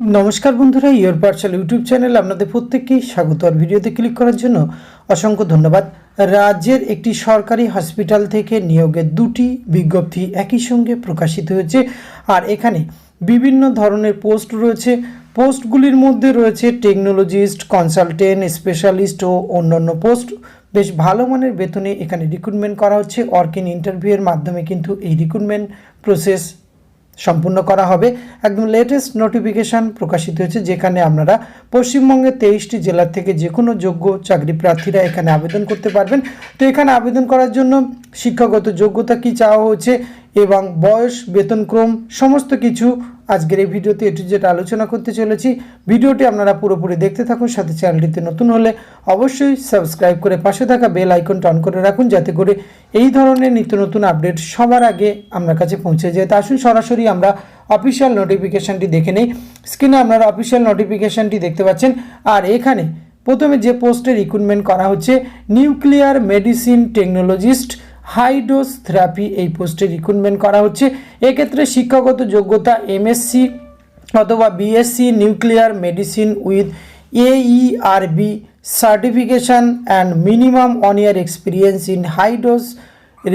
নমস্কার বন্ধুরা, your Pathsala YouTube channel আপনাদের প্রত্যেককেই স্বাগত। আর ভিডিওতে ক্লিক করার জন্য অসংখ্য ধন্যবাদ। রাজ্যের একটি সরকারি হসপিটাল থেকে নিয়োগের দুটি বিজ্ঞপ্তি একই সঙ্গে প্রকাশিত হয়েছে। আর এখানে বিভিন্ন ধরনের পোস্ট রয়েছে। পোস্টগুলির মধ্যে রয়েছে টেকনোলজিস্ট, কনসালটেন্ট, স্পেশালিস্ট ও অন্যান্য পোস্ট। বেশ ভালো মানের বেতনে এখানে রিক্রুটমেন্ট করা হচ্ছে। ওয়ার্ক-ইন ইন্টারভিউয়ের মাধ্যমে কিন্তু এই রিক্রুটমেন্ট প্রসেস সম্পূর্ণ করা হবে। একদম লেটেস্ট নোটিফিকেশান প্রকাশিত হয়েছে, যেখানে আপনারা পশ্চিমবঙ্গের 23টি জেলার থেকে যে কোনো যোগ্য চাকরি প্রার্থীরা এখানে আবেদন করতে পারবেন। তো এখানে আবেদন করার জন্য শিক্ষাগত যোগ্যতা কী চাওয়া হচ্ছে এবং বয়স, বেতনক্রম সমস্ত কিছু আজকের এই ভিডিওতে এ টু জেড আলোচনা করতে চলেছি। ভিডিওটি আপনারা পুরোপুরি দেখতে থাকুন। সাথে চ্যানেলটিতে নতুন হলে অবশ্যই সাবস্ক্রাইব করে পাশে থাকা বেল আইকনটা অন করে রাখুন, যাতে করে এই ধরনের নিত্য নতুন আপডেট সবার আগে আপনার কাছে পৌঁছে যায়। তা আসুন সরাসরি আমরা অফিসিয়াল নোটিফিকেশানটি দেখে নেই। স্ক্রিনে আপনারা অফিসিয়াল নোটিফিকেশানটি দেখতে পাচ্ছেন। আর এখানে প্রথমে যে পোস্টে রিক্রুটমেন্ট করা হচ্ছে nuclear medicine technologist high dose therapy, এই পোস্টে রিক্রুটমেন্ট করা হচ্ছে। এক্ষেত্রে শিক্ষাগত যোগ্যতা এমএসসি অথবা BSc nuclear medicine with AERB certification and minimum 1 year experience in high dose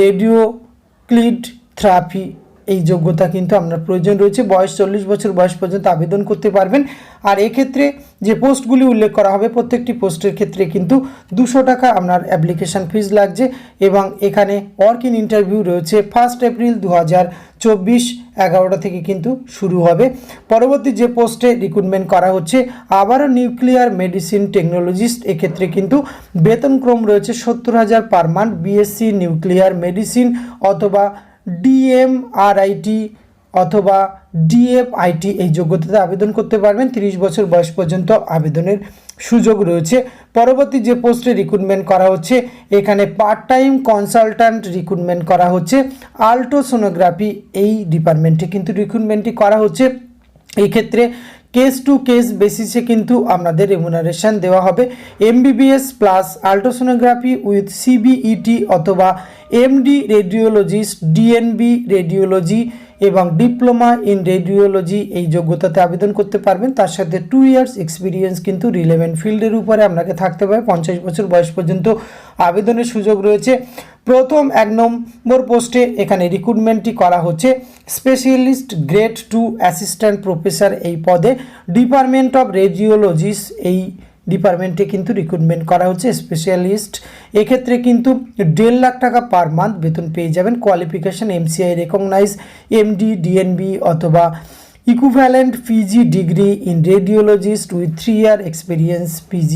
রেডিওক্লিড থেরাপি, এই যোগ্যতা কিন্তু আপনার প্রয়োজন রয়েছে। বয়স 40 বছর বয়স পর্যন্ত আবেদন করতে পারবেন। আর এক্ষেত্রে যে পোস্টগুলি উল্লেখ করা হবে প্রত্যেকটি পোস্টের ক্ষেত্রে কিন্তু 200 টাকা আপনার অ্যাপ্লিকেশান ফিজ লাগছে। এবং এখানে ওয়ার্ক-ইন ইন্টারভিউ রয়েছে 1 এপ্রিল 2024 11টা থেকে কিন্তু শুরু হবে। পরবর্তী যে পোস্টে রিক্রুটমেন্ট করা হচ্ছে আবারও নিউক্লিয়ার মেডিসিন টেকনোলজিস্ট, এক্ষেত্রে কিন্তু বেতনক্রম রয়েছে 70,000 per month. BSc nuclear medicine অথবা DMRIT অথবা DFIT এই যোগ্যতাতে আবেদন করতে পারবেন। 30 বছর বয়স পর্যন্ত আবেদনের সুযোগ রয়েছে। পরবর্তী যে পোস্টে রিক্রুটমেন্ট করা হচ্ছে এখানে পার্ট টাইম কনসালট্যান্ট রিক্রুটমেন্ট করা হচ্ছে। আল্ট্রাসোনোগ্রাফি এই ডিপার্টমেন্টে কিন্তু রিক্রুটমেন্টটি করা হচ্ছে। এই ক্ষেত্রে কেস টু কেস বেসিসে কিন্তু আপনাদের রেমুনারেশন দেওয়া হবে। MBBS plus ultrasonography with CBET অথবা MD রেডিওলজিস্ট, DNB রেডিওলজি এবং ডিপ্লোমা ইন রেডিওলজি এই যোগ্যতাতে আবেদন করতে পারবেন। তার সাথে 2 years এক্সপিরিয়েন্স কিন্তু রিলেভেন্ট ফিল্ডের উপরে আপনাকে থাকতে হবে। 50 বছর বয়স পর্যন্ত আবেদনের সুযোগ রয়েছে। প্রথম 1 নম্বর পোস্টে এখানে রিক্রুটমেন্টটি করা হচ্ছে স্পেশালিস্ট গ্রেড 2 অ্যাসিস্ট্যান্ট প্রফেসর এই পদে। ডিপার্টমেন্ট অফ রেডিওলজিস এই ডিপার্টমেন্টে কিন্তু রিক্রুটমেন্ট করা হচ্ছে স্পেশালিস্ট। এক্ষেত্রে কিন্তু 1.5 লাখ টাকা পার মান্থ বেতন পেয়ে যাবেন। Qualification MCI recognise MD DNB অথবা equivalent PG degree in radiologist with 3 year experience, PG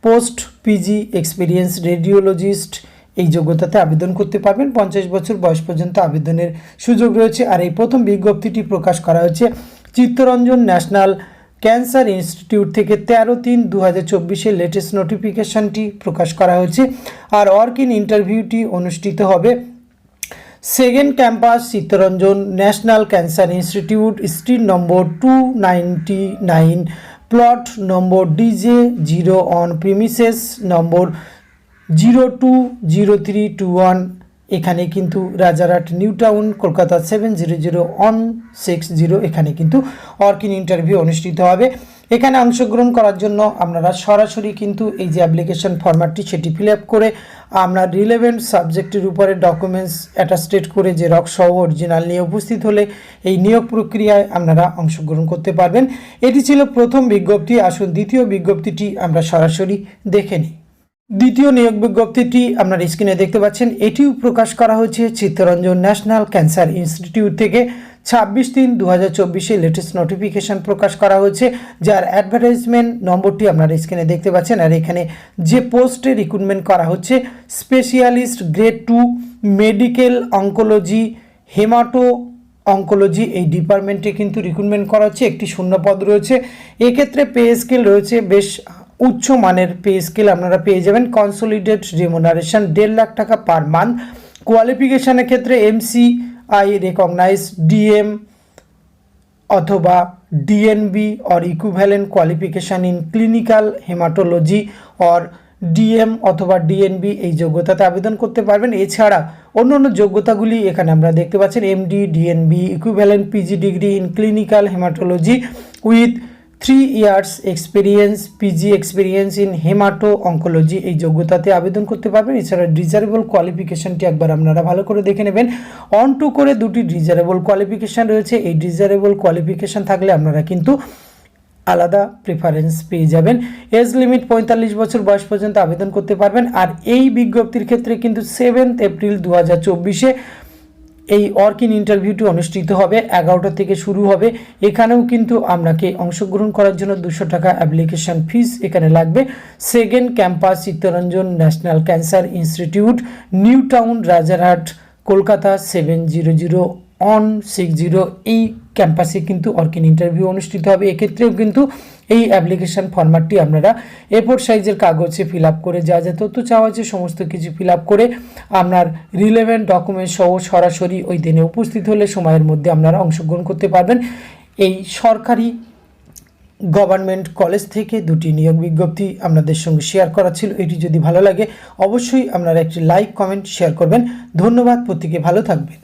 post PG experience radiologist এই যোগ্যতাতে আবেদন করতে পারবেন। 50 বছর বয়স পর্যন্ত আবেদনের সুযোগ রয়েছে। আর এই প্রথম বিজ্ঞপ্তিটি প্রকাশ করা হচ্ছে চিত্তরঞ্জন ন্যাশনাল ক্যান্সার ইনস্টিটিউট থেকে। 13/3/2024 লেটেস্ট নোটিফিকেশানটি প্রকাশ করা হয়েছে। আর ওয়ার্ক-ইন ইন্টারভিউটি অনুষ্ঠিত হবে second campus Chittaranjan national cancer institute, street number 299, plot number DJ0 on premises number 020321। এখানে কিন্তু রাজারহাট নিউ টাউন কলকাতা 700160, এখানে কিন্তু ওয়ার্ক-ইন ইন্টারভিউ অনুষ্ঠিত হবে। এখানে অংশগ্রহণ করার জন্য আপনারা সরাসরি কিন্তু এই যে অ্যাপ্লিকেশন ফরম্যাটটি সেটি ফিল আপ করে আপনার রিলেভেন্ট সাবজেক্টের উপরে ডকুমেন্টস অ্যাটাস্টেড করে জেরক্স সহ অরিজিনাল নিয়ে উপস্থিত হলে এই নিয়োগ প্রক্রিয়ায় আপনারা অংশগ্রহণ করতে পারবেন। এটি ছিল প্রথম বিজ্ঞপ্তি। আসুন দ্বিতীয় বিজ্ঞপ্তিটি আমরা সরাসরি দেখে নিই। দ্বিতীয় নিয়োগ বিজ্ঞপ্তিটি আপনার স্ক্রিনে দেখতে পাচ্ছেন। এটিও প্রকাশ করা হয়েছে চিত্তরঞ্জন ন্যাশনাল ক্যান্সার ইনস্টিটিউট থেকে। 26/3/2024 লেটেস্ট নোটিফিকেশান প্রকাশ করা হয়েছে, যার অ্যাডভার্টাইজমেন্ট নম্বরটি আপনার স্ক্রিনে দেখতে পাচ্ছেন। আর এখানে যে পোস্টে রিক্রুটমেন্ট করা হচ্ছে specialist grade 2 medical oncology হেমাটো oncology এই ডিপার্টমেন্টে কিন্তু রিক্রুটমেন্ট করা হচ্ছে। একটি শূন্য পদ রয়েছে। এক্ষেত্রে পে স্কেল রয়েছে বেশ উচ্চ মানের পে স্কেল আপনারা পেয়ে যাবেন। কনসোলিডেট রেমুনারেশন 1.5 লাখ টাকা পার মান্থ। কোয়ালিফিকেশানের ক্ষেত্রে MCI রেকগনাইজ DM অথবা DNB or equivalent qualification in clinical haematology or DM অথবা DNB এই যোগ্যতাতে আবেদন করতে পারবেন। এছাড়া অন্যান্য যোগ্যতাগুলি এখানে আমরা দেখতে পাচ্ছেন MD DNB equivalent PG degree in clinical haematology with 3 years experience, PG experience in হেমাটো oncology, এই যোগ্যতাতে আবেদন করতে পারবেন। এছাড়া ডিজারেবল কোয়ালিফিকেশনটি একবার আপনারা ভালো করে দেখে নেবেন। অন টু করে দুটি ডিজারেবল কোয়ালিফিকেশান রয়েছে। এই ডিজারেবল কোয়ালিফিকেশান থাকলে আপনারা কিন্তু আলাদা প্রেফারেন্স পেয়ে যাবেন। এজ লিমিট 45 বছর বয়স পর্যন্ত আবেদন করতে পারবেন। আর এই বিজ্ঞপ্তির ক্ষেত্রে কিন্তু 7 এপ্রিল 2024 এই ওয়ার্ক ইন ইন্টারভিউটি অনুষ্ঠিত হবে, 11টা থেকে শুরু হবে। এখানেও কিন্তু আপনাকে অংশগ্রহণ করার জন্য 200 টাকা অ্যাপ্লিকেশন ফিস এখানে লাগবে। Second campus Chittaranjan national cancer institute, new town, Rajarhat, Kolkata 700160, এই ক্যাম্পাসে কিন্তু ওয়ার্ক ইন ইন্টারভিউ অনুষ্ঠিত হবে। এক্ষেত্রেও কিন্তু এই অ্যাপ্লিকেশান ফরম্যাটটি আপনারা A4 সাইজের কাগজে ফিল আপ করে যা যা তথ্য চাওয়া হয়েছে সমস্ত কিছু ফিল আপ করে আপনার রিলেভেন্ট ডকুমেন্ট সহ সরাসরি ওই দিনে উপস্থিত হলে সময়ের মধ্যে আপনারা অংশগ্রহণ করতে পারবেন। এই সরকারি গভর্নমেন্ট কলেজ থেকে দুটি নিয়োগ বিজ্ঞপ্তি আপনাদের সঙ্গে শেয়ার করা ছিল। এটি যদি ভালো লাগে অবশ্যই আপনারা একটি লাইক, কমেন্ট, শেয়ার করবেন। ধন্যবাদ, প্রত্যেকে ভালো থাকবেন।